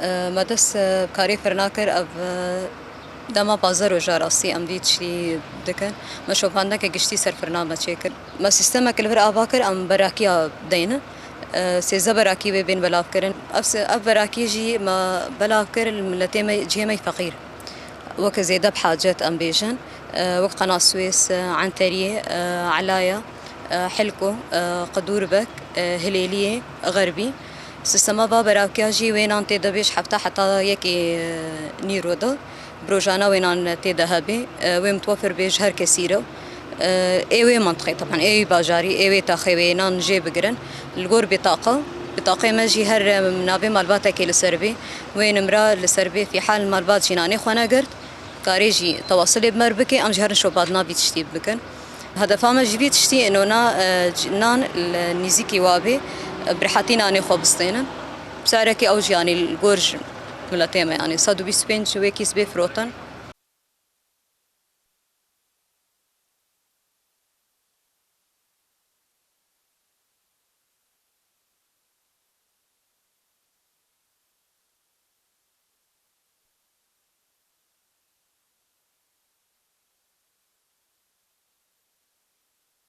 مدرس کاری فرناکر او دما بازار و جاراسی ام دید شلی دکن ما شوفانده که گشتی سر فرنامه چیکر ما سیستم کل بر آباکر ام براکیا دینه سیزه براکی و بین بلاف کرن اف براکی جی ما بلاف کر الملتي جهمي فقير وك زيادة بحاجات ام بيجن وك قناة سويس عنتريه علايا حلكو قدوربك هليلية غربي سيستما براكيا جي وينان تدبيش حتى يكي نيرودا بروجانا وينان تذهبي ومتوفر بيج هر كثيره ايوه منطقي طبعا ايوه باجاري ايوه تاخيوينان جي بقرن الجور بطاقة ما جي هر منابي مالباتا كي لسربي وين امرأة لسربي في حال مالبات جيناني خوانا قرد كاريجي تواصلي بمربكي ام جهر شوبادنا بيتشتي بكن هدفا ما جي بيتشتي انو نان نيزيكي وابي برحاتينا اني خوبستينا بسعركي اوج يعني الجورج ملاتيما يعني صادو بيسبين شوي كيس بفروتن